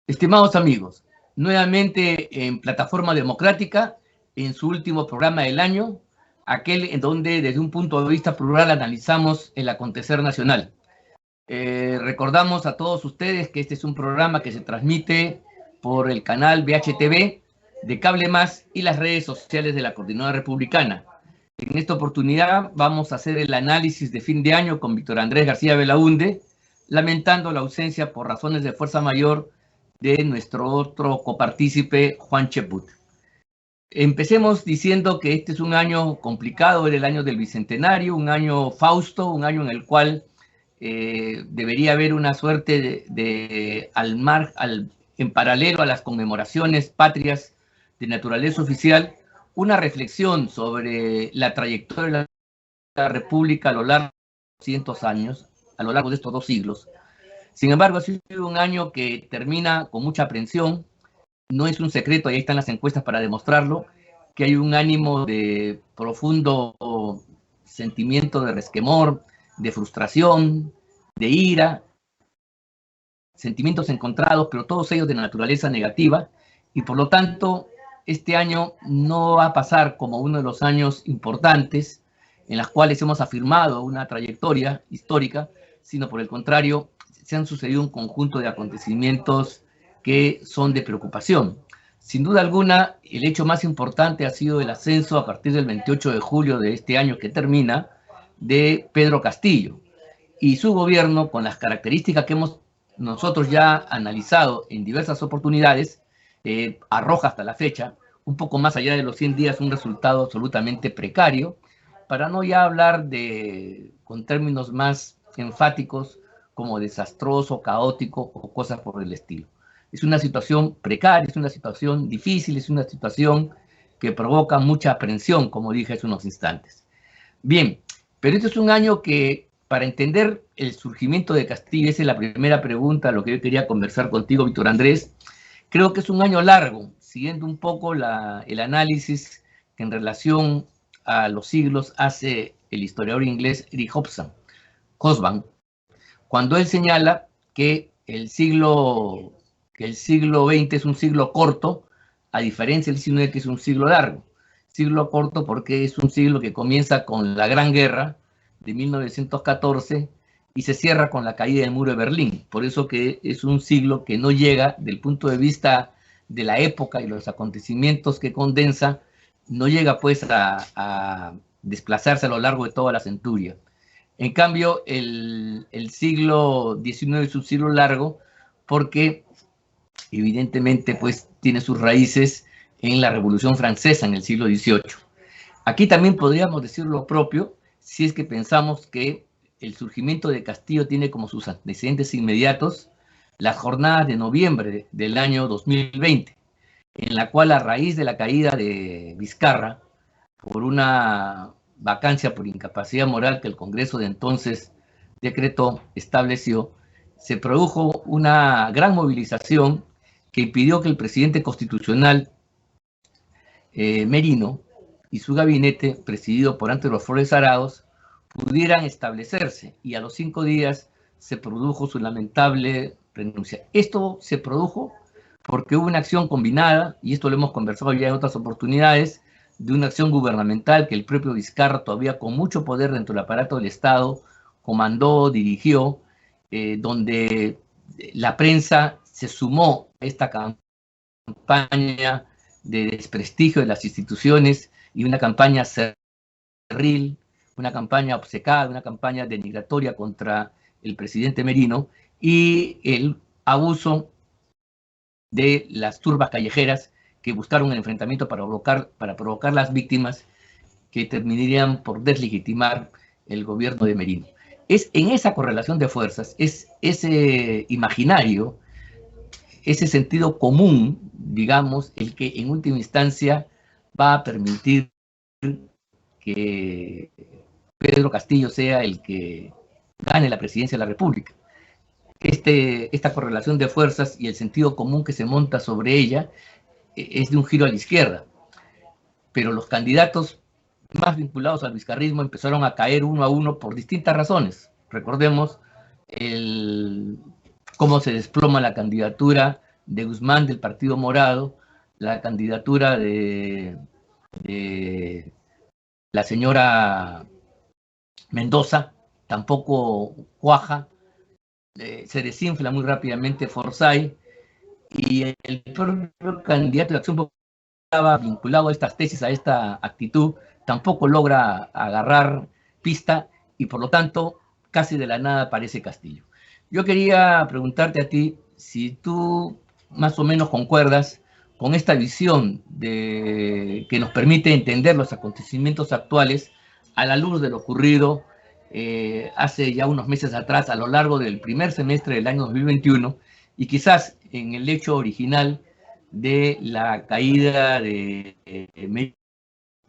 Estimados amigos, nuevamente en Plataforma Democrática, en su último programa del año, aquel en donde desde un punto de vista plural analizamos el acontecer nacional. Recordamos a todos ustedes que este es un programa que se transmite por el canal BHTV de Cable Más y las redes sociales de la Coordinadora Republicana. En esta oportunidad vamos a hacer el análisis de fin de año con Víctor Andrés García Belaúnde, lamentando la ausencia por razones de fuerza mayor de nuestro otro copartícipe, Juan Cheput. Empecemos diciendo que este es un año complicado, era el año del Bicentenario, un año fausto, un año en el cual debería haber una suerte en paralelo a las conmemoraciones patrias de naturaleza oficial, una reflexión sobre la trayectoria de la República a lo largo de 200 años, a lo largo de estos 2 siglos. Sin embargo, ha sido un año que termina con mucha aprensión. No es un secreto, y ahí están las encuestas para demostrarlo, que hay un ánimo de profundo sentimiento de resquemor, de frustración, de ira, sentimientos encontrados, pero todos ellos de naturaleza negativa, y por lo tanto, este año no va a pasar como uno de los años importantes en los cuales hemos afirmado una trayectoria histórica, sino por el contrario, se han sucedido un conjunto de acontecimientos que son de preocupación. Sin duda alguna, el hecho más importante ha sido el ascenso a partir del 28 de julio de este año que termina, de Pedro Castillo y su gobierno, con las características que hemos nosotros ya analizado en diversas oportunidades, arroja hasta la fecha, un poco más allá de los 100 días, un resultado absolutamente precario, para no ya hablar con términos más enfáticos como desastroso, caótico o cosas por el estilo. Es una situación precaria, es una situación difícil, es una situación que provoca mucha aprensión, como dije hace unos instantes. Bien, pero este es un año que, para entender el surgimiento de Castillo, esa es la primera pregunta, lo que yo quería conversar contigo, Víctor Andrés. Creo que es un año largo, siguiendo un poco el análisis que en relación a los siglos hace el historiador inglés Eric Hobsbawm, cuando él señala que el siglo XX es un siglo corto, a diferencia del XIX, que es un siglo largo. Siglo corto porque es un siglo que comienza con la Gran Guerra de 1914 y se cierra con la caída del muro de Berlín. Por eso que es un siglo que no llega, del punto de vista de la época y los acontecimientos que condensa, no llega pues a desplazarse a lo largo de toda la centuria. En cambio, el siglo XIX es un siglo largo porque evidentemente pues tiene sus raíces en la Revolución Francesa en el siglo XVIII. Aquí también podríamos decir lo propio si es que pensamos que el surgimiento de Castillo tiene como sus antecedentes inmediatos las jornadas de noviembre del año 2020, en la cual, a raíz de la caída de Vizcarra por una vacancia por incapacidad moral que el Congreso de entonces estableció, se produjo una gran movilización que impidió que el presidente constitucional Merino y su gabinete, presidido por Antero Flores Arauz, pudieran establecerse, y a los 5 días se produjo su lamentable renuncia. Esto se produjo porque hubo una acción combinada, y esto lo hemos conversado ya en otras oportunidades, de una acción gubernamental que el propio Vizcarra, todavía con mucho poder dentro del aparato del Estado, comandó, dirigió, donde la prensa se sumó a esta campaña de desprestigio de las instituciones y una campaña cerril, una campaña obcecada, una campaña denigratoria contra el presidente Merino, y el abuso de las turbas callejeras que buscaron el enfrentamiento para provocar las víctimas que terminarían por deslegitimar el gobierno de Merino. Es en esa correlación de fuerzas, es ese imaginario, ese sentido común, digamos, el que en última instancia va a permitir que Pedro Castillo sea el que gane la presidencia de la República. Esta correlación de fuerzas y el sentido común que se monta sobre ella es de un giro a la izquierda, pero los candidatos más vinculados al vizcarrismo empezaron a caer uno a uno por distintas razones. Recordemos cómo se desploma la candidatura de Guzmán del Partido Morado, la candidatura de la señora Mendoza tampoco cuaja, se desinfla muy rápidamente Forsyth, y el propio candidato de Acción Popular estaba vinculado a estas tesis, a esta actitud, tampoco logra agarrar pista y por lo tanto casi de la nada aparece Castillo. Yo quería preguntarte a ti si tú más o menos concuerdas con esta visión que nos permite entender los acontecimientos actuales a la luz de lo ocurrido hace ya unos meses atrás a lo largo del primer semestre del año 2021 y quizás en el hecho original de la caída de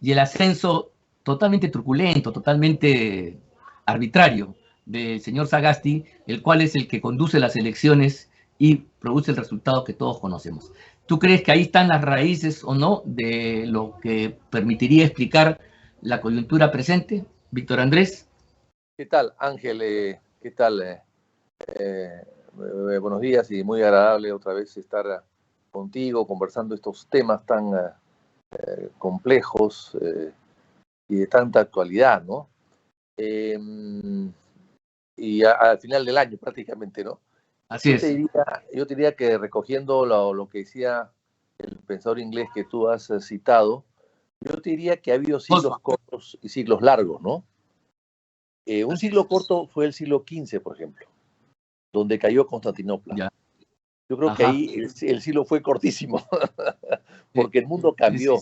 y el ascenso totalmente truculento, totalmente arbitrario del señor Sagasti, el cual es el que conduce las elecciones y produce el resultado que todos conocemos. ¿Tú crees que ahí están las raíces o no de lo que permitiría explicar la coyuntura presente? Víctor Andrés. ¿Qué tal, Ángel? ¿Qué tal? Buenos días y muy agradable otra vez estar contigo conversando estos temas tan complejos y de tanta actualidad, ¿no? Y al final del año prácticamente, ¿no? Así es. Yo te diría que recogiendo lo que decía el pensador inglés que tú has citado, yo te diría que ha habido siglos cortos y siglos largos, ¿no? Un siglo corto fue el siglo XV, por ejemplo, donde cayó Constantinopla. Ya. Yo creo que ahí el siglo fue cortísimo, porque el mundo cambió.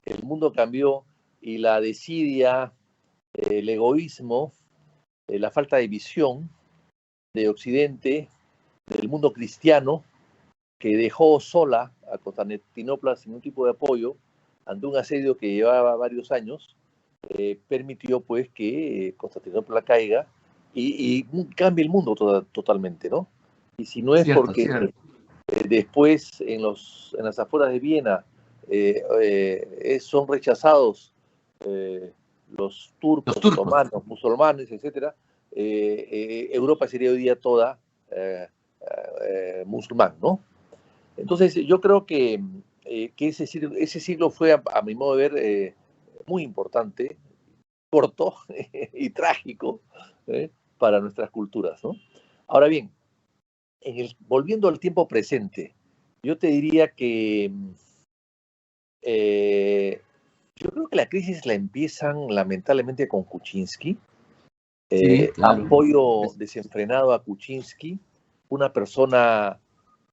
El mundo cambió y la desidia, el egoísmo, la falta de visión de Occidente, del mundo cristiano, que dejó sola a Constantinopla sin ningún tipo de apoyo ante un asedio que llevaba varios años, permitió pues que Constantinopla caiga y cambie el mundo totalmente, ¿no? Y si no es porque después en las afueras de Viena son rechazados los turcos, otomanos, musulmanes, etc., Europa sería hoy día toda musulmán, ¿no? Entonces yo creo que ese siglo fue, a mi modo de ver, muy importante, corto y trágico para nuestras culturas, ¿no? Ahora bien, volviendo al tiempo presente, yo te diría que yo creo que la crisis la empiezan lamentablemente con Kuczynski, claro. Apoyo desenfrenado a Kuczynski, una persona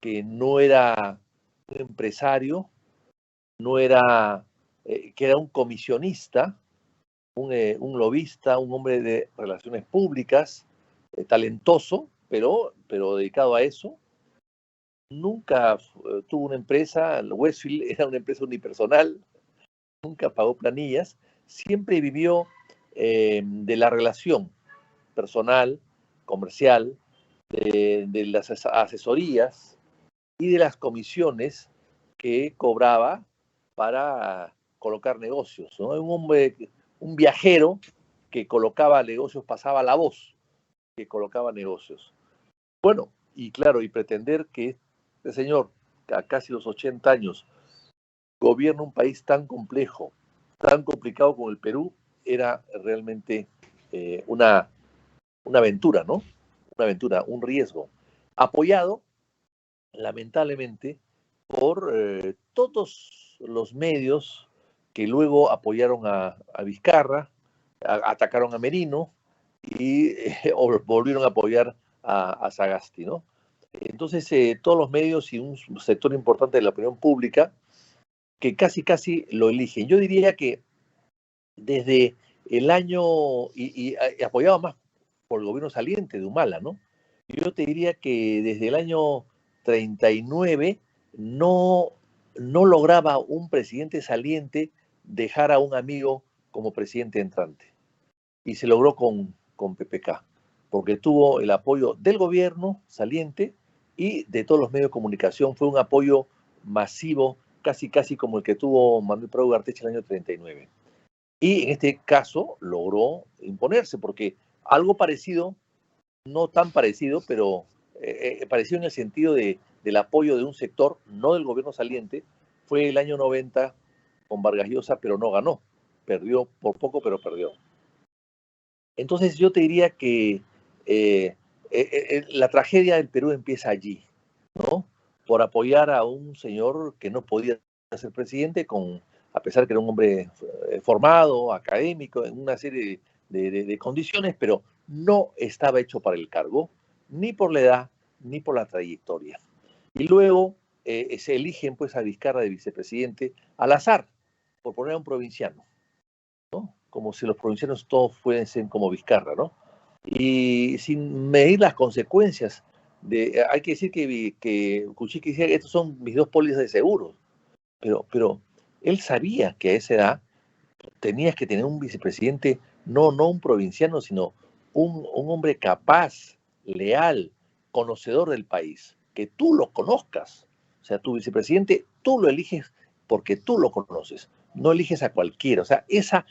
que no era un empresario, no era, que era un comisionista, un lobista, un hombre de relaciones públicas, talentoso, pero dedicado a eso. Nunca tuvo una empresa, Westfield era una empresa unipersonal, nunca pagó planillas, siempre vivió de la relación personal, comercial, de las asesorías y de las comisiones que cobraba para colocar negocios, ¿no? Un hombre, un viajero que colocaba negocios, pasaba la voz, que colocaba negocios. Bueno, y claro, y pretender que este señor, a casi los 80 años, gobierna un país tan complejo, tan complicado como el Perú, era realmente una aventura, ¿no? Una aventura, un riesgo. Apoyado, lamentablemente, por todos los medios que luego apoyaron a Vizcarra, atacaron a Merino y volvieron a apoyar a Sagasti, ¿no? Entonces, todos los medios y un sector importante de la opinión pública que casi lo eligen. Yo diría que desde el año, y apoyado más por el gobierno saliente de Humala, ¿no? Yo te diría que desde el año 39 no lograba un presidente saliente dejar a un amigo como presidente entrante. Y se logró con PPK, porque tuvo el apoyo del gobierno saliente y de todos los medios de comunicación. Fue un apoyo masivo, casi como el que tuvo Manuel Prado Ugarteche en el año 39. Y en este caso logró imponerse, porque algo parecido, no tan parecido, pero parecido en el sentido de del apoyo de un sector, no del gobierno saliente, fue el año 90 con Vargas Llosa, pero no ganó. Perdió por poco, pero perdió. Entonces yo te diría que la tragedia del Perú empieza allí, ¿no? Por apoyar a un señor que no podía ser presidente, a pesar que era un hombre formado, académico, en una serie de condiciones, pero no estaba hecho para el cargo, ni por la edad, ni por la trayectoria. Y luego se eligen pues a Vizcarra de vicepresidente al azar, por poner a un provinciano, ¿no? Como si los provincianos todos fuesen como Vizcarra, ¿no? Y sin medir las consecuencias. Hay que decir que Kuczynski decía que estos son mis dos pólizas de seguro, pero él sabía que a esa edad tenías que tener un vicepresidente, no un provinciano, sino un hombre capaz, leal, conocedor del país, que tú lo conozcas. O sea, tu vicepresidente, tú lo eliges porque tú lo conoces, no eliges a cualquiera. O sea, esa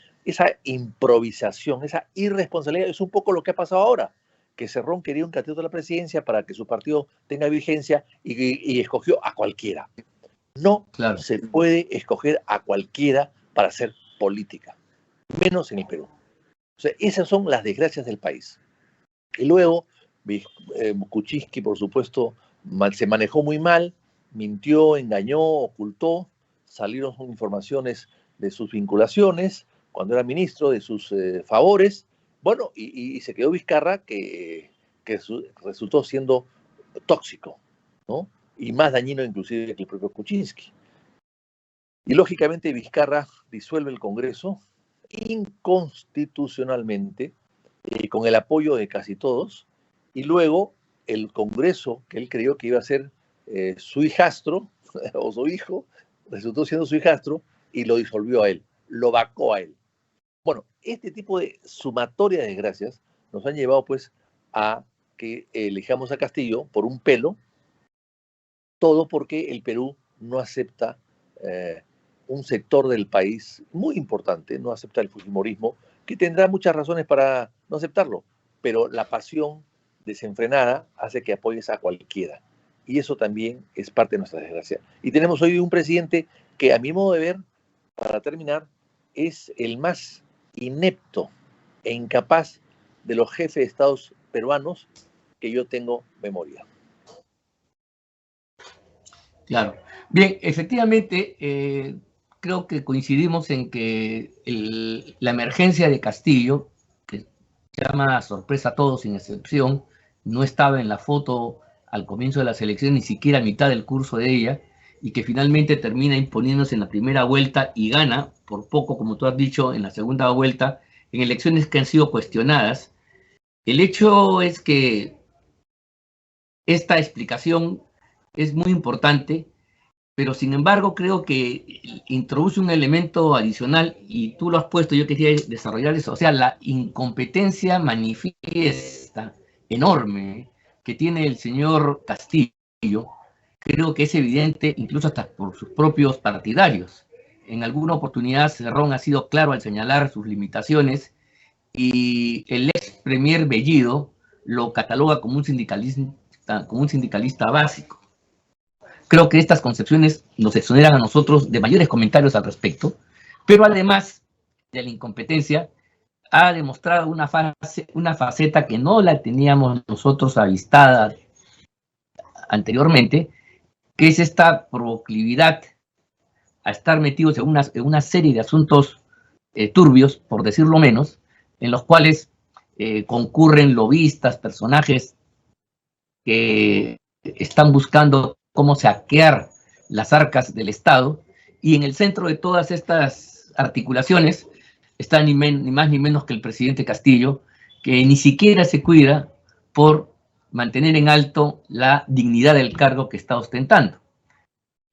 improvisación, esa irresponsabilidad es un poco lo que ha pasado ahora, que Cerrón quería un candidato a la presidencia para que su partido tenga vigencia y escogió a cualquiera. No se puede escoger a cualquiera para hacer política, menos en el Perú. O sea, esas son las desgracias del país. Y luego, Kuczynski, por supuesto, se manejó muy mal, mintió, engañó, ocultó, salieron informaciones de sus vinculaciones, cuando era ministro, de sus favores, bueno, y se quedó Vizcarra, que resultó siendo tóxico, ¿no? Y más dañino inclusive que el propio Kuczynski. Y lógicamente Vizcarra disuelve el Congreso inconstitucionalmente, con el apoyo de casi todos, y luego el Congreso, que él creyó que iba a ser su hijastro, o su hijo, resultó siendo su hijastro, y lo disolvió a él, lo vacó a él. Bueno, este tipo de sumatoria de desgracias nos han llevado pues a que elijamos a Castillo por un pelo, todo porque el Perú no acepta un sector del país muy importante, no acepta el fujimorismo, que tendrá muchas razones para no aceptarlo, pero la pasión desenfrenada hace que apoyes a cualquiera. Y eso también es parte de nuestra desgracia. Y tenemos hoy un presidente que, a mi modo de ver, para terminar, es el más inepto e incapaz de los jefes de estados peruanos que yo tengo memoria. Claro. Bien, efectivamente, creo que coincidimos en que la emergencia de Castillo, que llama a sorpresa a todos sin excepción, no estaba en la foto al comienzo de las elecciones, ni siquiera a mitad del curso de ella, y que finalmente termina imponiéndose en la primera vuelta y gana, por poco, como tú has dicho, en la segunda vuelta, en elecciones que han sido cuestionadas. El hecho es que esta explicación es muy importante, pero sin embargo creo que introduce un elemento adicional y tú lo has puesto, yo quería desarrollar eso, o sea, la incompetencia manifiesta enorme que tiene el señor Castillo, creo que es evidente incluso hasta por sus propios partidarios. En alguna oportunidad Cerrón ha sido claro al señalar sus limitaciones y el ex premier Bellido lo cataloga como un sindicalista básico. Creo que estas concepciones nos exoneran a nosotros de mayores comentarios al respecto, pero además de la incompetencia, ha demostrado una faceta que no la teníamos nosotros avistada anteriormente, que es esta proclividad a estar metidos en una serie de asuntos turbios, por decirlo menos, en los cuales concurren lobistas, personajes que están buscando cómo saquear las arcas del Estado, y en el centro de todas estas articulaciones está ni más ni menos que el presidente Castillo, que ni siquiera se cuida por mantener en alto la dignidad del cargo que está ostentando.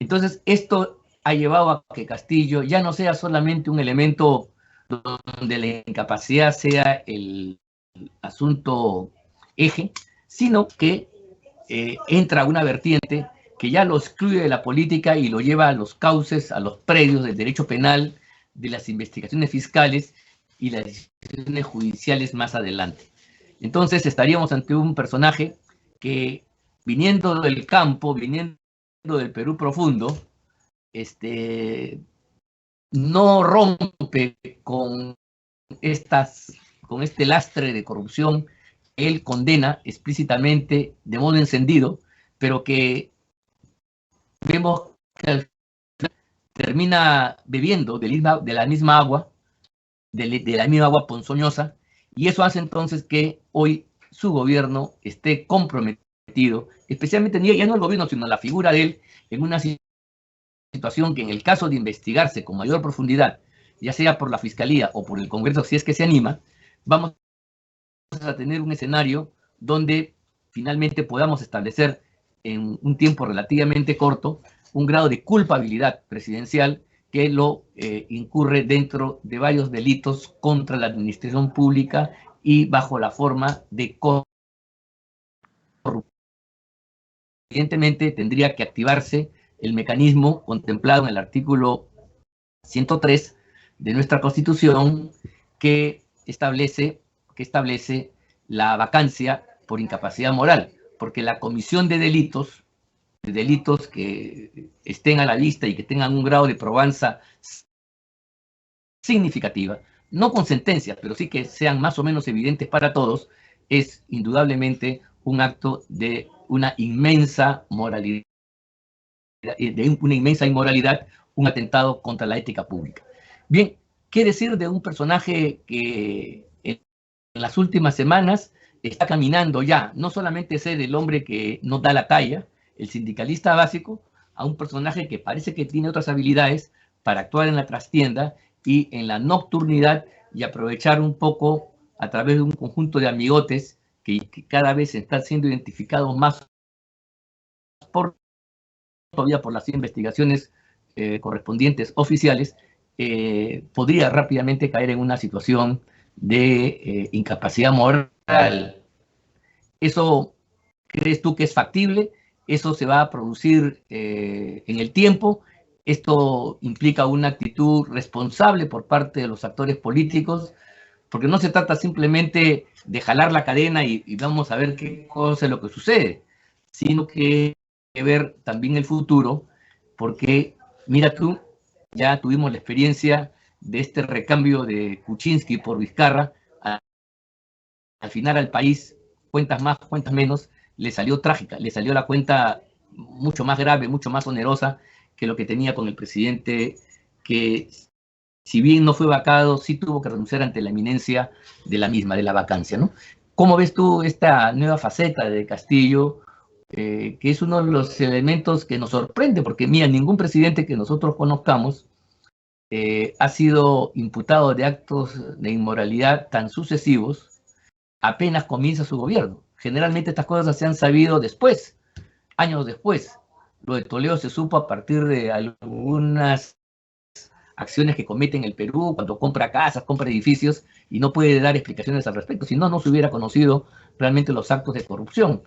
Entonces, esto ha llevado a que Castillo ya no sea solamente un elemento donde la incapacidad sea el asunto eje, sino que entra una vertiente que ya lo excluye de la política y lo lleva a los cauces, a los predios del derecho penal, de las investigaciones fiscales y las decisiones judiciales más adelante. Entonces estaríamos ante un personaje que viniendo del campo, viniendo del Perú profundo, no rompe con con este lastre de corrupción que él condena explícitamente de modo encendido, pero que vemos que termina bebiendo de la misma agua, de la misma agua ponzoñosa, y eso hace entonces que hoy su gobierno esté comprometido, especialmente ya no el gobierno, sino la figura de él, en una situación que en el caso de investigarse con mayor profundidad, ya sea por la Fiscalía o por el Congreso, si es que se anima, vamos a tener un escenario donde finalmente podamos establecer en un tiempo relativamente corto un grado de culpabilidad presidencial que lo incurre dentro de varios delitos contra la administración pública y bajo la forma de corrupción. Evidentemente tendría que activarse el mecanismo contemplado en el artículo 103 de nuestra Constitución que establece la vacancia por incapacidad moral, porque la comisión de delitos que estén a la vista y que tengan un grado de probanza significativa, no con sentencias, pero sí que sean más o menos evidentes para todos, es indudablemente un acto de una inmensa moralidad, un atentado contra la ética pública. Bien, ¿qué decir de un personaje que en las últimas semanas está caminando ya, no solamente ser el hombre que no da la talla, el sindicalista básico, a un personaje que parece que tiene otras habilidades para actuar en la trastienda y en la nocturnidad y aprovechar un poco a través de un conjunto de amigotes que cada vez están siendo identificados más todavía por las investigaciones correspondientes oficiales, podría rápidamente caer en una situación de incapacidad moral. ¿Eso crees tú que es factible? ¿Eso se va a producir en el tiempo? ¿Esto implica una actitud responsable por parte de los actores políticos? Porque no se trata simplemente de jalar la cadena y vamos a ver qué cosa es lo que sucede, sino que ver también el futuro, porque mira tú, ya tuvimos la experiencia de este recambio de Kuczynski por Vizcarra, al final al país, cuentas más, cuentas menos, le salió trágica, le salió la cuenta mucho más grave, mucho más onerosa que lo que tenía con el presidente, que si bien no fue vacado, sí tuvo que renunciar ante la inminencia de la misma, de la vacancia, ¿no? ¿Cómo ves tú esta nueva faceta de Castillo, que es uno de los elementos que nos sorprende? Porque, mira, ningún presidente que nosotros conozcamos ha sido imputado de actos de inmoralidad tan sucesivos apenas comienza su gobierno. Generalmente estas cosas se han sabido después, años después. Lo de Toledo se supo a partir de algunas acciones que comete en el Perú, cuando compra casas, compra edificios y no puede dar explicaciones al respecto, si no, no se hubiera conocido realmente los actos de corrupción.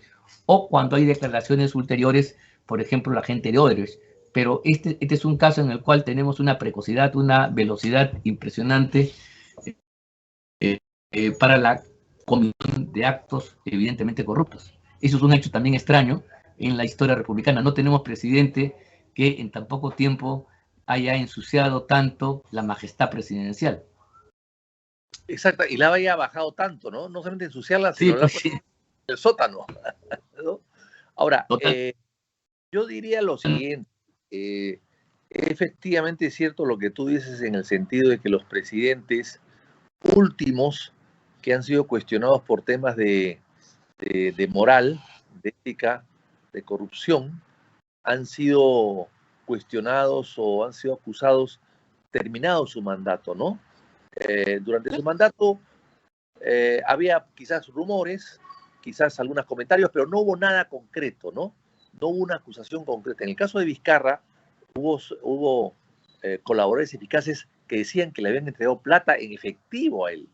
O cuando hay declaraciones ulteriores, por ejemplo, la gente de Odebrecht. Pero este es un caso en el cual tenemos una precocidad, una velocidad impresionante para la comisión de actos evidentemente corruptos. Eso es un hecho también extraño en la historia republicana. No tenemos presidente que en tan poco tiempo haya ensuciado tanto la majestad presidencial. Exacto, y la haya bajado tanto, ¿no? No solamente ensuciarla, Sí, sino pues sí. el sótano, ¿no? Ahora, Total. yo diría lo siguiente, efectivamente es cierto lo que tú dices en el sentido de que los presidentes últimos que han sido cuestionados por temas de moral, de ética, de corrupción, han sido cuestionados o han sido acusados terminado su mandato, ¿no? Durante su mandato había quizás rumores, quizás algunos comentarios, pero no hubo nada concreto, ¿no? No hubo una acusación concreta. En el caso de Vizcarra, hubo colaboradores eficaces que decían que le habían entregado plata en efectivo a él,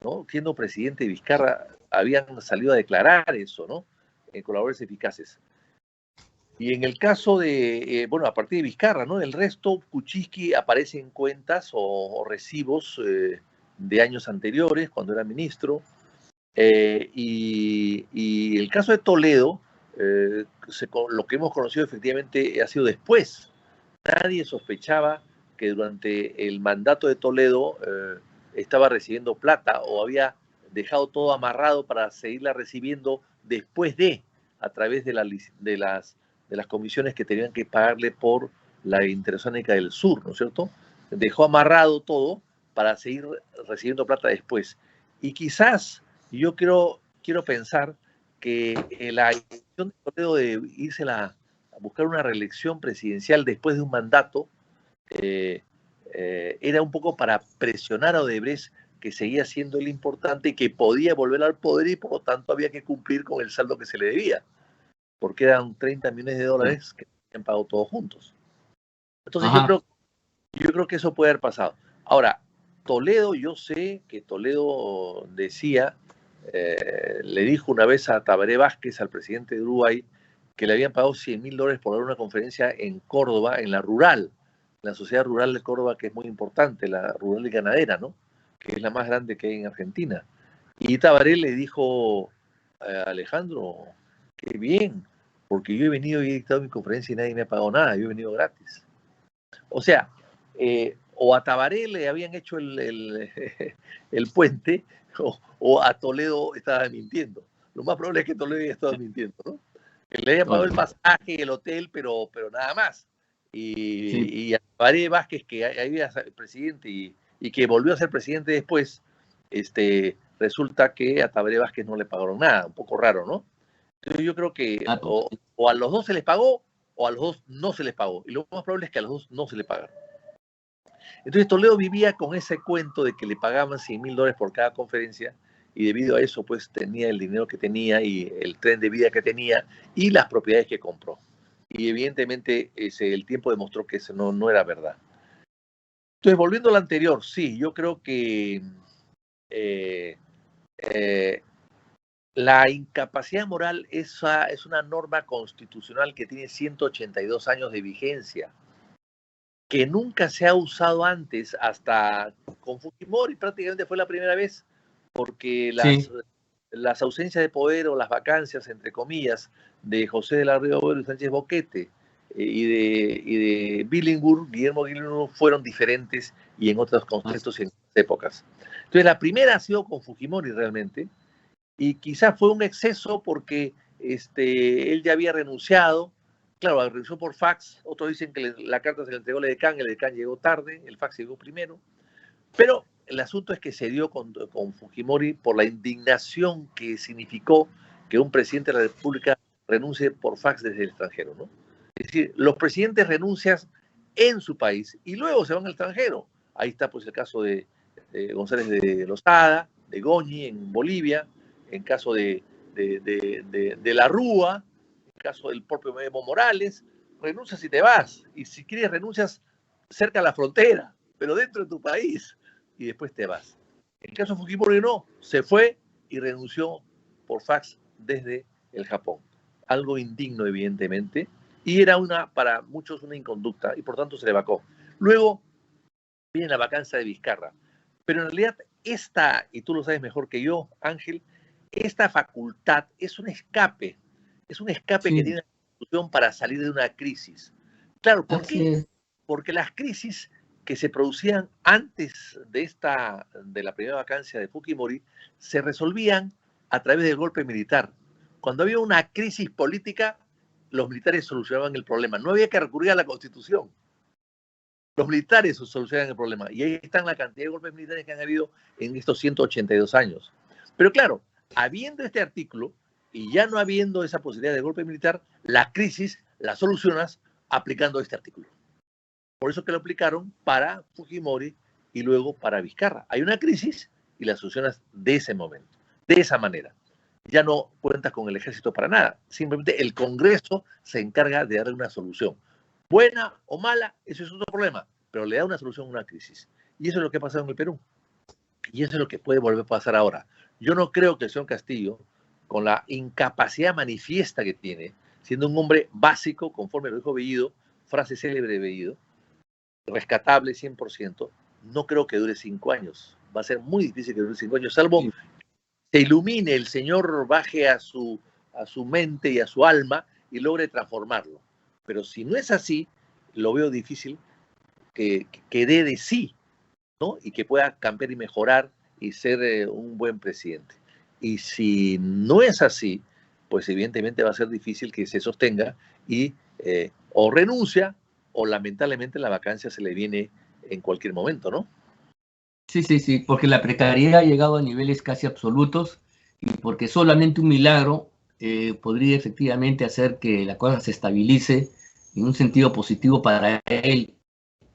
¿no? Siendo presidente de Vizcarra, habían salido a declarar eso, ¿no? Colaboradores eficaces. Y en el caso de, bueno, a partir de Vizcarra, ¿no? El resto, Kuczynski aparece en cuentas o recibos de años anteriores, cuando era ministro. Y el caso de Toledo lo que hemos conocido efectivamente ha sido después. Nadie sospechaba que durante el mandato de Toledo estaba recibiendo plata o había dejado todo amarrado para seguirla recibiendo después a través de las comisiones que tenían que pagarle por la Interoceánica del Sur, ¿no es cierto? Dejó amarrado todo para seguir recibiendo plata después. Y quizás yo quiero pensar que la intención de Toledo de irse a buscar una reelección presidencial después de un mandato era un poco para presionar a Odebrecht, que seguía siendo el importante y que podía volver al poder y por lo tanto había que cumplir con el saldo que se le debía, porque eran 30 millones de dólares que habían pagado todos juntos. Entonces yo creo que eso puede haber pasado. Ahora, Toledo, yo sé que Toledo decía, le dijo una vez a Tabaré Vázquez, al presidente de Uruguay, que le habían pagado $100.000 por dar una conferencia en Córdoba, en la rural, la sociedad rural de Córdoba, que es muy importante, la rural y ganadera, ¿no? Que es la más grande que hay en Argentina. Y Tabaré le dijo a Alejandro, qué bien, porque yo he venido y he dictado mi conferencia y nadie me ha pagado nada, yo he venido gratis. O sea, o a Tabaré le habían hecho el puente, o a Toledo estaba mintiendo. Lo más probable es que Toledo haya estado mintiendo, ¿no? Que le haya pagado el pasaje, el hotel, pero nada más. Y a Tabaré Vázquez, que ahí era el presidente y que volvió a ser presidente después, resulta que a Tabaré Vázquez no le pagaron nada, un poco raro, ¿no? Entonces yo creo que o a los dos se les pagó, o a los dos no se les pagó. Y lo más probable es que a los dos no se les pagaron. Entonces Toledo vivía con ese cuento de que le pagaban $100.000 por cada conferencia y debido a eso pues tenía el dinero que tenía y el tren de vida que tenía y las propiedades que compró. Y evidentemente el tiempo demostró que eso no era verdad. Entonces, volviendo a lo anterior, sí, yo creo que la incapacidad moral es una norma constitucional que tiene 182 años de vigencia, que nunca se ha usado antes, hasta con Fujimori prácticamente fue la primera vez, porque las ausencias de poder o las vacancias, entre comillas, de José de la Riva Boero y Sánchez Boquete y de Guillermo Billinburg fueron diferentes y en otros contextos y en otras épocas. Entonces la primera ha sido con Fujimori realmente, y quizás fue un exceso porque él ya había renunciado. Claro, renunció por fax. Otros dicen que la carta se le entregó al edecán, el edecán llegó tarde, el fax llegó primero. Pero el asunto es que se dio con Fujimori por la indignación que significó que un presidente de la República renuncie por fax desde el extranjero, ¿no? Es decir, los presidentes renuncian en su país y luego se van al extranjero. Ahí está pues el caso de González de Lozada, de Goñi en Bolivia, en caso de la Rúa, en caso del propio Evo Morales. Renuncias y te vas. Y si quieres renuncias cerca de la frontera, pero dentro de tu país, y después te vas. En el caso de Fujimori no, se fue y renunció por fax desde el Japón. Algo indigno, evidentemente, y era para muchos una inconducta, y por tanto se le vacó. Luego viene la vacancia de Vizcarra. Pero en realidad y tú lo sabes mejor que yo, Ángel, esta facultad es un escape que tiene la Constitución para salir de una crisis. Claro, ¿por qué? Porque las crisis que se producían antes de la primera vacancia de Fujimori se resolvían a través del golpe militar. Cuando había una crisis política, los militares solucionaban el problema. No había que recurrir a la Constitución. Los militares solucionan el problema. Y ahí están la cantidad de golpes militares que han habido en estos 182 años. Pero claro, habiendo este artículo y ya no habiendo esa posibilidad de golpe militar, la crisis la solucionas aplicando este artículo. Por eso que lo aplicaron para Fujimori y luego para Vizcarra. Hay una crisis y la solucionas de ese momento, de esa manera. Ya no cuentas con el ejército para nada. Simplemente el Congreso se encarga de darle una solución. Buena o mala, eso es otro problema, pero le da una solución a una crisis. Y eso es lo que ha pasado en el Perú. Y eso es lo que puede volver a pasar ahora. Yo no creo que el señor Castillo, con la incapacidad manifiesta que tiene, siendo un hombre básico, conforme lo dijo Bellido, frase célebre de Bellido, rescatable 100%, no creo que dure 5 años. Va a ser muy difícil que dure 5 años, salvo se ilumine, el señor baje a su a su mente y a su alma y logre transformarlo. Pero si no es así, lo veo difícil que dé de sí, ¿no? Y que pueda cambiar y mejorar y ser un buen presidente. Y si no es así, pues evidentemente va a ser difícil que se sostenga y o renuncia o lamentablemente la vacancia se le viene en cualquier momento, ¿no? Sí, sí, sí, porque la precariedad ha llegado a niveles casi absolutos y porque solamente un milagro podría efectivamente hacer que la cosa se estabilice en un sentido positivo para él,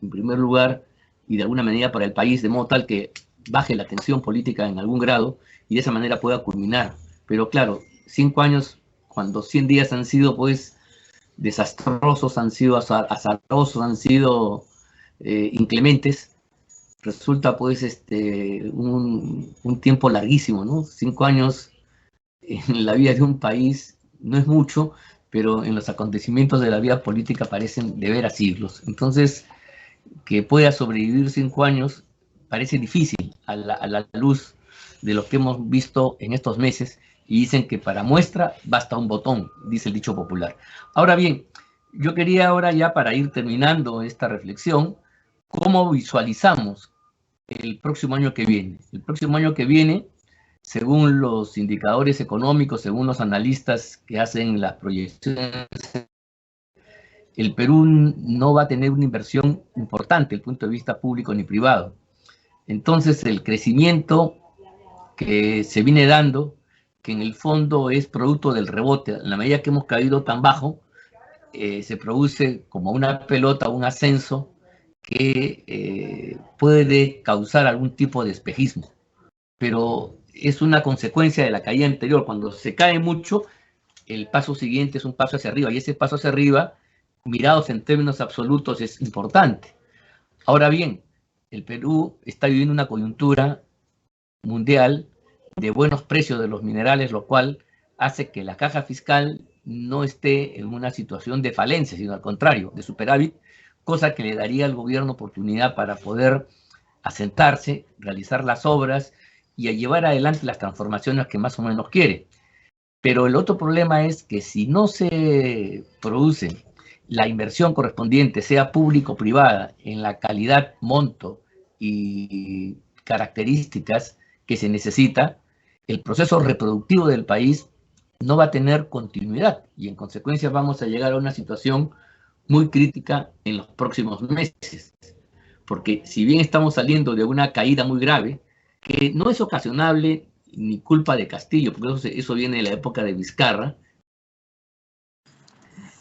en primer lugar, y de alguna manera para el país, de modo tal que baje la tensión política en algún grado y de esa manera pueda culminar. Pero claro, 5 años, cuando 100 días han sido pues desastrosos, han sido azarosos, han sido inclementes, resulta pues un tiempo larguísimo, ¿no? 5 años en la vida de un país no es mucho, pero en los acontecimientos de la vida política parecen de veras siglos. Entonces, que pueda sobrevivir 5 años parece difícil a la luz de lo que hemos visto en estos meses, y dicen que para muestra basta un botón, dice el dicho popular. Ahora bien, yo quería ahora ya para ir terminando esta reflexión, ¿cómo visualizamos el próximo año que viene? El próximo año que viene, según los indicadores económicos, según los analistas que hacen las proyecciones, el Perú no va a tener una inversión importante desde el punto de vista público ni privado. Entonces, el crecimiento que se viene dando, que en el fondo es producto del rebote, en la medida que hemos caído tan bajo, se produce como una pelota, un ascenso que puede causar algún tipo de espejismo, pero es una consecuencia de la caída anterior. Cuando se cae mucho, el paso siguiente es un paso hacia arriba, y ese paso hacia arriba, mirados en términos absolutos, es importante. Ahora bien, el Perú está viviendo una coyuntura mundial de buenos precios de los minerales, lo cual hace que la caja fiscal no esté en una situación de falencia, sino al contrario, de superávit, cosa que le daría al gobierno oportunidad para poder asentarse, realizar las obras y a llevar adelante las transformaciones que más o menos quiere. Pero el otro problema es que si no se produce la inversión correspondiente, sea público o privada, en la calidad, monto y características que se necesita, el proceso reproductivo del país no va a tener continuidad y en consecuencia vamos a llegar a una situación muy crítica en los próximos meses. Porque si bien estamos saliendo de una caída muy grave, que no es ocasionable ni culpa de Castillo, porque eso viene de la época de Vizcarra,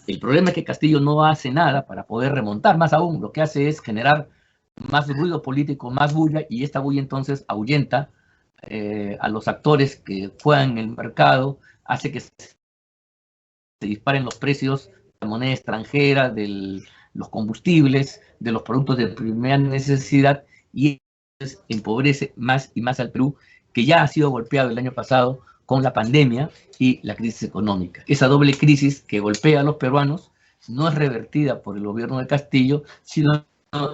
el problema es que Castillo no hace nada para poder remontar, más aún, lo que hace es generar más ruido político, más bulla, y esta bulla entonces ahuyenta a los actores que juegan en el mercado, hace que se disparen los precios de la moneda extranjera, de los combustibles, de los productos de primera necesidad, y empobrece más y más al Perú, que ya ha sido golpeado el año pasado con la pandemia y la crisis económica. Esa doble crisis que golpea a los peruanos no es revertida por el gobierno de Castillo, sino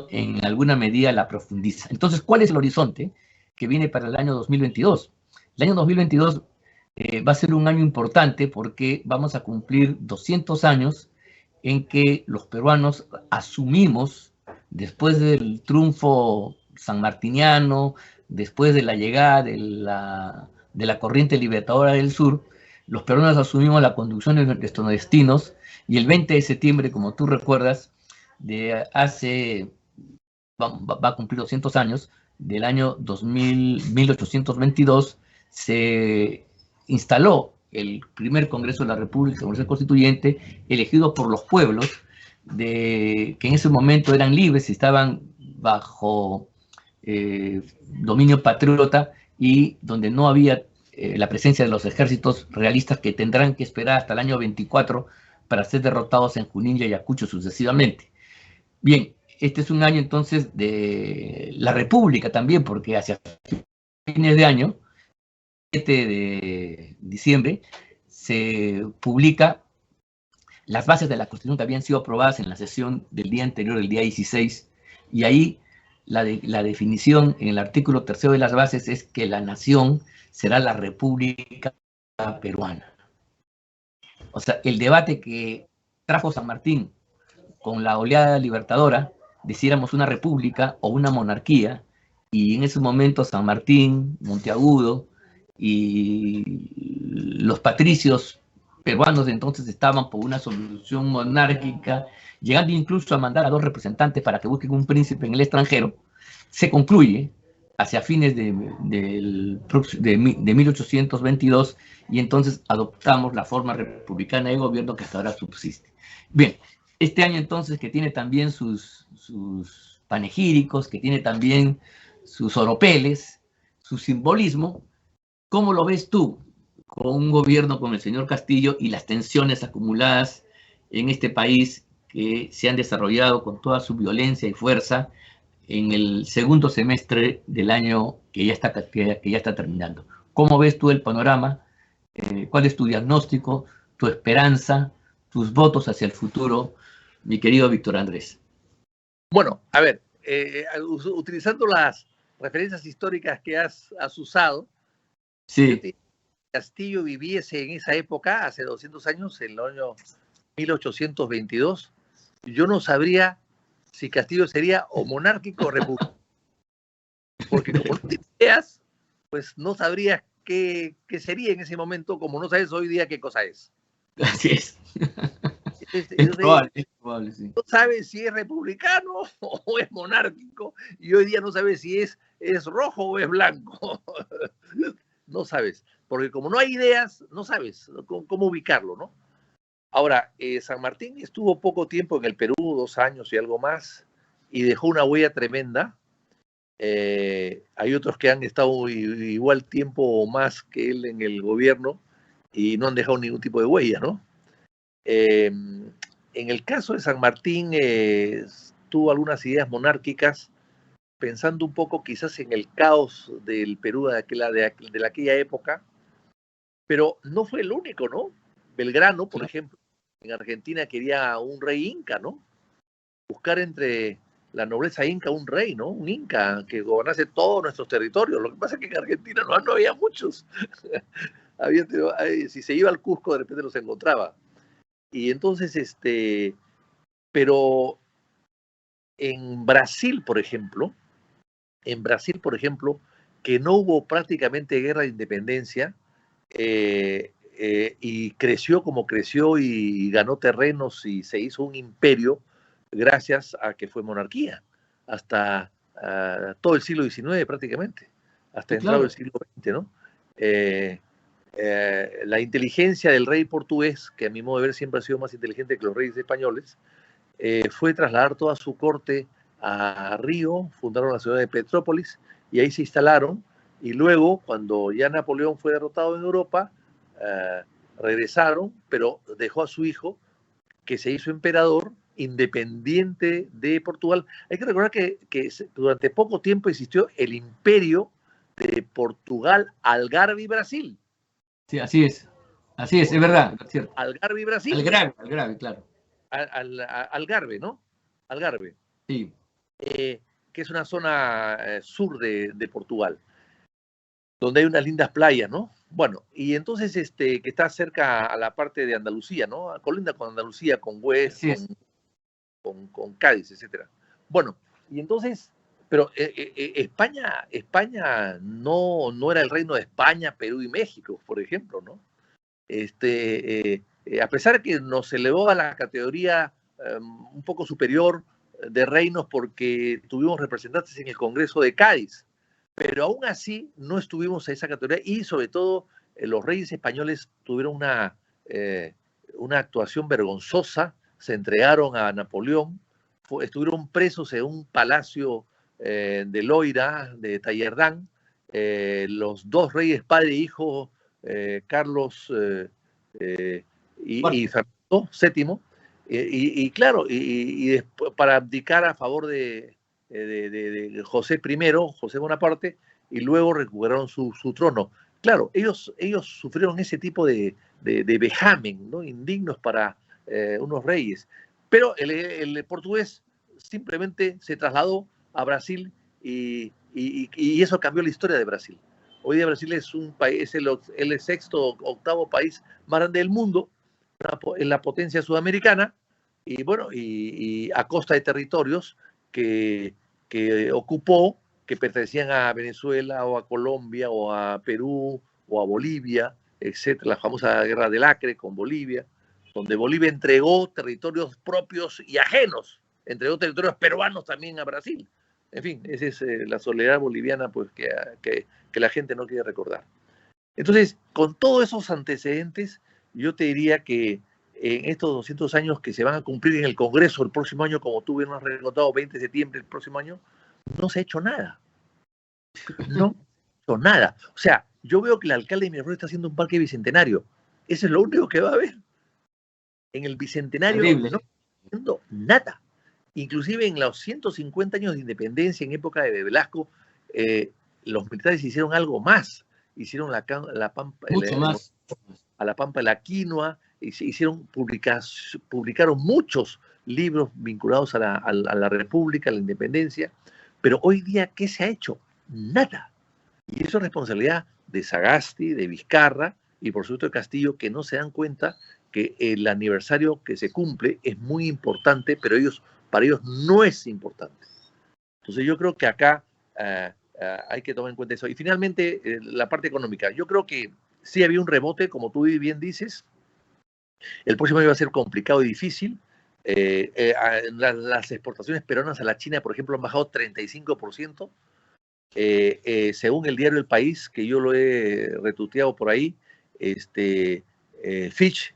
en alguna medida la profundiza. Entonces, ¿cuál es el horizonte que viene para el año 2022? El año 2022 va a ser un año importante porque vamos a cumplir 200 años en que los peruanos asumimos, después del triunfo sanmartiniano, después de la llegada de la corriente libertadora del sur, los peruanos asumimos la conducción de nuestros destinos, y el 20 de septiembre, como tú recuerdas, va a cumplir 200 años, del año 1822, se instaló el primer Congreso de la República, Congreso Constituyente, elegido por los pueblos, que en ese momento eran libres y estaban bajo dominio patriota, y donde no había la presencia de los ejércitos realistas que tendrán que esperar hasta el año 24 para ser derrotados en Junín y Ayacucho sucesivamente. Bien, este es un año entonces de la República también, porque hacia fines de año, 7 de diciembre, se publica las bases de la Constitución que habían sido aprobadas en la sesión del día anterior, el día 16, y ahí la definición en el artículo 3 de las bases es que la nación será la República Peruana. O sea, el debate que trajo San Martín con la oleada libertadora, deciéramos una república o una monarquía, y en ese momento San Martín, Monteagudo y los patricios peruanos de entonces estaban por una solución monárquica, llegando incluso a mandar a 2 representantes para que busquen un príncipe en el extranjero, se concluye hacia fines de 1822 y entonces adoptamos la forma republicana de gobierno que hasta ahora subsiste. Bien, este año entonces que tiene también sus panegíricos, que tiene también sus oropeles, su simbolismo, ¿cómo lo ves tú con un gobierno con el señor Castillo y las tensiones acumuladas en este país que se han desarrollado con toda su violencia y fuerza en el segundo semestre del año que ya está terminando? ¿Cómo ves tú el panorama? ¿Cuál es tu diagnóstico, tu esperanza, tus votos hacia el futuro, mi querido Víctor Andrés? Bueno, a ver, utilizando las referencias históricas que has usado, sí. Si Castillo viviese en esa época, hace 200 años, en el año 1822, yo no sabría si Castillo sería o monárquico o republicano. Porque como no te ideas, pues no sabrías qué sería en ese momento, como no sabes hoy día qué cosa es. Así es. Entonces, es probable, sí. No sabes si es republicano o es monárquico, y hoy día no sabes si es rojo o es blanco. No sabes, porque como no hay ideas, no sabes cómo ubicarlo, ¿no? Ahora, San Martín estuvo poco tiempo en el Perú, 2 años y algo más, y dejó una huella tremenda. Hay otros que han estado igual tiempo o más que él en el gobierno y no han dejado ningún tipo de huella, ¿no? En el caso de San Martín, tuvo algunas ideas monárquicas, pensando un poco quizás en el caos del Perú de aquella época, pero no fue el único, ¿no? Belgrano, por ejemplo, en Argentina quería un rey inca, ¿no? Buscar entre la nobleza inca un rey, ¿no? Un inca que gobernase todos nuestros territorios. Lo que pasa es que en Argentina no había muchos. Si se iba al Cusco, de repente los encontraba. Y entonces, pero en Brasil, por ejemplo, que no hubo prácticamente guerra de independencia, y creció como creció y ganó terrenos y se hizo un imperio gracias a que fue monarquía, hasta todo el siglo XIX prácticamente, hasta entrado el siglo XX, ¿no? La inteligencia del rey portugués, que a mi modo de ver siempre ha sido más inteligente que los reyes españoles, fue trasladar toda su corte a Río, fundaron la ciudad de Petrópolis y ahí se instalaron. Y luego, cuando ya Napoleón fue derrotado en Europa, regresaron, pero dejó a su hijo, que se hizo emperador, independiente de Portugal. Hay que recordar que durante poco tiempo existió el imperio de Portugal, Algarve y Brasil. Sí, así es. Así es verdad. Es cierto. Algarve y Brasil. Algarve, claro. Algarve, ¿no? Algarve. Sí. Que es una zona sur de Portugal, donde hay unas lindas playas, ¿no? Bueno, y entonces que está cerca a la parte de Andalucía, ¿no? Colinda con Andalucía, con Huesca, con Cádiz, etcétera. Bueno, y entonces, pero España no era el reino de España, Perú y México, por ejemplo, ¿no? A pesar de que nos elevó a la categoría un poco superior de reinos porque tuvimos representantes en el Congreso de Cádiz, pero aún así no estuvimos a esa categoría y sobre todo los reyes españoles tuvieron una actuación vergonzosa, se entregaron a Napoleón, estuvieron presos en un palacio de Loira, de Tallerdán, los 2 reyes, padre e hijo, Carlos y Fernando VII, y claro, y después, para abdicar a favor de José I, José Bonaparte, y luego recuperaron su trono. Claro, ellos sufrieron ese tipo de vejamen, ¿no? Indignos para unos reyes. Pero el portugués simplemente se trasladó a Brasil y eso cambió la historia de Brasil. Hoy día Brasil es un país, es el 6º o 8º país más grande del mundo, es la potencia sudamericana, y bueno, y a costa de territorios que ocupó, que pertenecían a Venezuela o a Colombia o a Perú o a Bolivia, etcétera, la famosa guerra del Acre con Bolivia, donde Bolivia entregó territorios propios y ajenos, entregó territorios peruanos también a Brasil. En fin, esa es la soledad boliviana pues, que la gente no quiere recordar. Entonces, con todos esos antecedentes, yo te diría que en estos 200 años que se van a cumplir en el Congreso el próximo año, como tú bien has recordado, 20 de septiembre el próximo año, no se ha hecho nada. No se ha hecho nada. O sea, yo veo que el alcalde de Miraflores está haciendo un parque bicentenario. Eso es lo único que va a haber. En el bicentenario Terrible. no está haciendo nada. Inclusive en los 150 años de independencia, en época de Velasco, los militares hicieron algo más. Hicieron la Pampa, Mucho más. a la Pampa de la Quinoa, publicaron muchos libros vinculados a la República, a la independencia, pero hoy día, ¿qué se ha hecho? Nada. Y eso es responsabilidad de Sagasti, de Vizcarra y por supuesto de Castillo, que no se dan cuenta que el aniversario que se cumple es muy importante, pero para ellos no es importante. Entonces yo creo que acá hay que tomar en cuenta eso. Y finalmente, la parte económica. Yo creo que sí había un rebote, como tú bien dices. El próximo año va a ser complicado y difícil. Las exportaciones peruanas a la China, por ejemplo, han bajado 35%. Según el diario El País, que yo lo he retuiteado por ahí, Fitch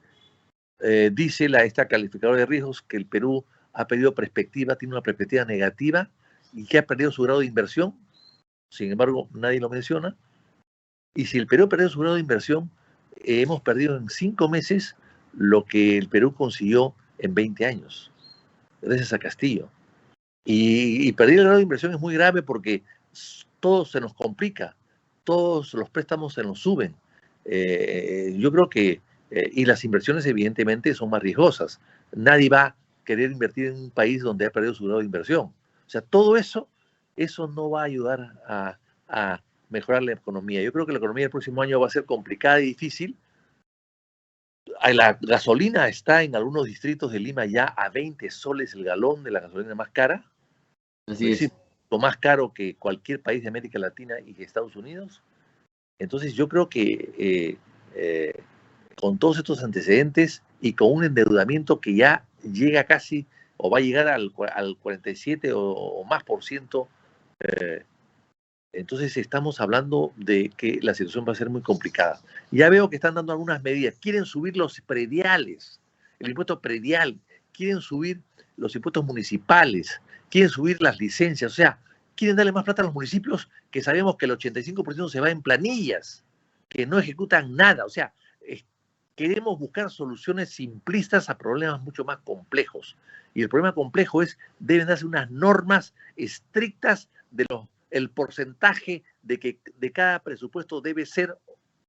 dice, esta calificadora de riesgos, que el Perú ha perdido perspectiva, tiene una perspectiva negativa y que ha perdido su grado de inversión. Sin embargo, nadie lo menciona. Y si el Perú ha perdido su grado de inversión, hemos perdido en 5 meses lo que el Perú consiguió en 20 años, gracias a Castillo. Y perder el grado de inversión es muy grave porque todo se nos complica, todos los préstamos se nos suben. Yo creo que, y las inversiones evidentemente son más riesgosas. Nadie va a querer invertir en un país donde ha perdido su grado de inversión. O sea, todo eso no va a ayudar a mejorar la economía. Yo creo que la economía del próximo año va a ser complicada y difícil. La gasolina está en algunos distritos de Lima ya a 20 soles el galón de la gasolina más cara. Así es. Lo más caro que cualquier país de América Latina y que Estados Unidos. Entonces yo creo que con todos estos antecedentes y con un endeudamiento que ya llega casi o va a llegar al 47 o más por ciento, entonces estamos hablando de que la situación va a ser muy complicada. Ya veo que están dando algunas medidas. Quieren subir los prediales, el impuesto predial, quieren subir los impuestos municipales, quieren subir las licencias, o sea, quieren darle más plata a los municipios, que sabemos que el 85% se va en planillas, que no ejecutan nada. O sea, queremos buscar soluciones simplistas a problemas mucho más complejos. Y el problema complejo deben darse unas normas estrictas el porcentaje de cada presupuesto debe ser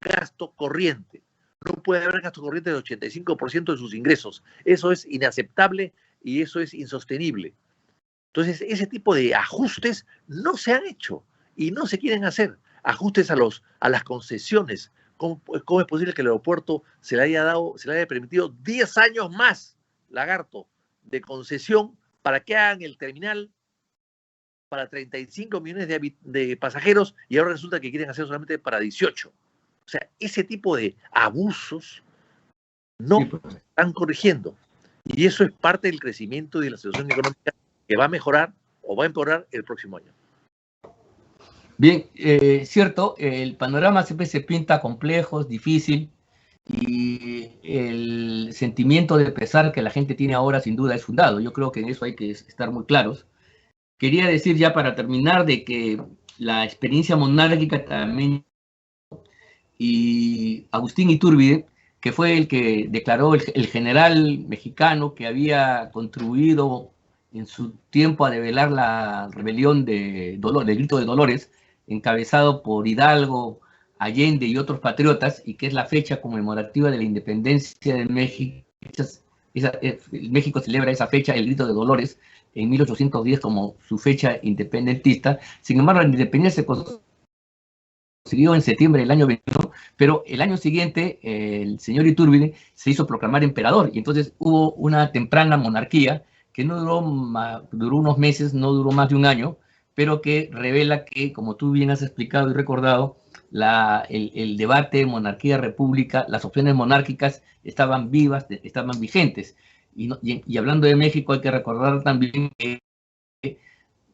gasto corriente. No puede haber gasto corriente del 85% de sus ingresos. Eso es inaceptable y eso es insostenible. Entonces, ese tipo de ajustes no se han hecho y no se quieren hacer. Ajustes a las concesiones. ¿Cómo es posible que el aeropuerto se le haya permitido 10 años más, lagarto, de concesión para que hagan el terminal para 35 millones de pasajeros y ahora resulta que quieren hacer solamente para 18? O sea, ese tipo de abusos no están corrigiendo. Y eso es parte del crecimiento y de la situación económica que va a mejorar o va a empeorar el próximo año. Bien, cierto, el panorama siempre se pinta complejo, difícil, y el sentimiento de pesar que la gente tiene ahora sin duda es fundado. Yo creo que en eso hay que estar muy claros. Quería decir ya para terminar de que la experiencia monárquica también, y Agustín Iturbide, que fue el que declaró el general mexicano que había contribuido en su tiempo a develar la rebelión del Grito de Dolores, encabezado por Hidalgo, Allende y otros patriotas, y que es la fecha conmemorativa de la independencia de México. México celebra esa fecha, el Grito de Dolores, en 1810 como su fecha independentista. Sin embargo, la independencia se consiguió en septiembre del año 21, Pero el año siguiente, el señor Iturbide se hizo proclamar emperador, y entonces hubo una temprana monarquía que no duró unos meses, no duró más de un año, pero que revela que, como tú bien has explicado y recordado, el debate monarquía-república, las opciones monárquicas estaban vivas, estaban vigentes. Y hablando de México, hay que recordar también que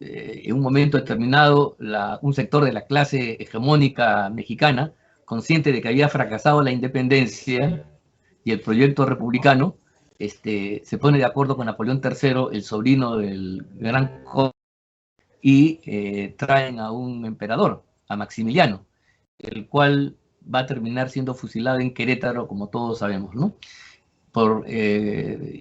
en un momento determinado un sector de la clase hegemónica mexicana, consciente de que había fracasado la independencia y el proyecto republicano, se pone de acuerdo con Napoleón III, el sobrino del gran conde, y traen a un emperador, a Maximiliano, el cual va a terminar siendo fusilado en Querétaro, como todos sabemos, ¿no?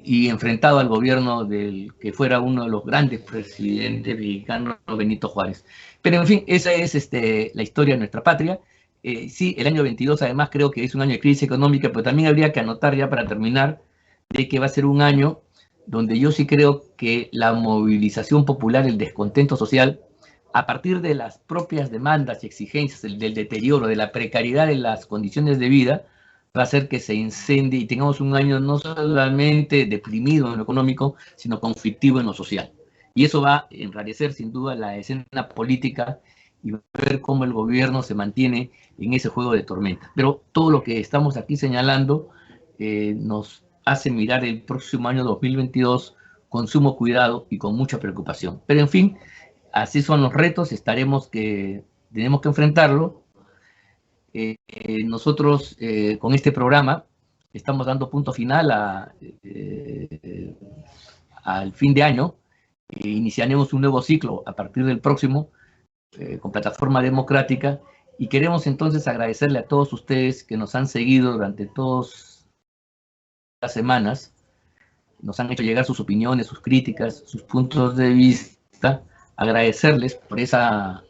Y enfrentado al gobierno del que fuera uno de los grandes presidentes mexicanos, Benito Juárez. Pero en fin, esa es la historia de nuestra patria. Sí, el año 22 además creo que es un año de crisis económica, pero también habría que anotar ya para terminar de que va a ser un año donde yo sí creo que la movilización popular, el descontento social, a partir de las propias demandas y exigencias, del deterioro, de la precariedad de las condiciones de vida, va a hacer que se incendie y tengamos un año no solamente deprimido en lo económico, sino conflictivo en lo social. Y eso va a enrarecer sin duda la escena política y ver cómo el gobierno se mantiene en ese juego de tormenta. Pero todo lo que estamos aquí señalando nos hace mirar el próximo año 2022 con sumo cuidado y con mucha preocupación. Pero en fin, así son los retos, tenemos que enfrentarlo. Nosotros con este programa estamos dando punto final al fin de año. Iniciaremos un nuevo ciclo a partir del próximo con Plataforma Democrática, y queremos entonces agradecerle a todos ustedes que nos han seguido durante todas las semanas, nos han hecho llegar sus opiniones, sus críticas, sus puntos de vista, agradecerles por esa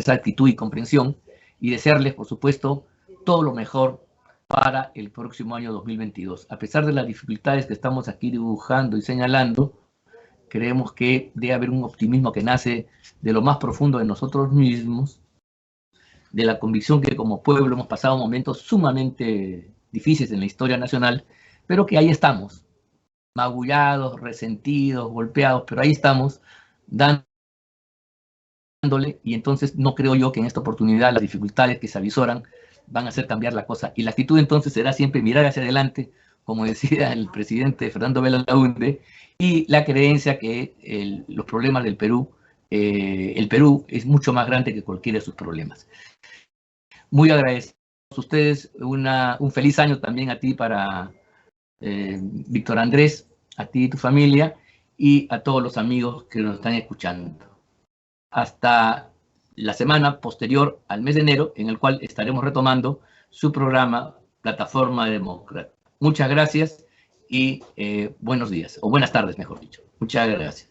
actitud y comprensión, y desearles, por supuesto, todo lo mejor para el próximo año 2022. A pesar de las dificultades que estamos aquí dibujando y señalando, creemos que debe haber un optimismo que nace de lo más profundo de nosotros mismos, de la convicción que como pueblo hemos pasado momentos sumamente difíciles en la historia nacional, pero que ahí estamos, magullados, resentidos, golpeados, pero ahí estamos, dándole, y entonces no creo yo que en esta oportunidad las dificultades que se avisoran van a hacer cambiar la cosa. Y la actitud entonces será siempre mirar hacia adelante, como decía el presidente Fernando Belaúnde, y la creencia que los problemas del Perú, el Perú es mucho más grande que cualquiera de sus problemas. Muy agradecidos a ustedes, un feliz año también a ti, para Víctor Andrés, a ti y tu familia, y a todos los amigos que nos están escuchando. Hasta la semana posterior al mes de enero, en el cual estaremos retomando su programa Plataforma Democrática. Muchas gracias y buenos días, o buenas tardes, mejor dicho. Muchas gracias.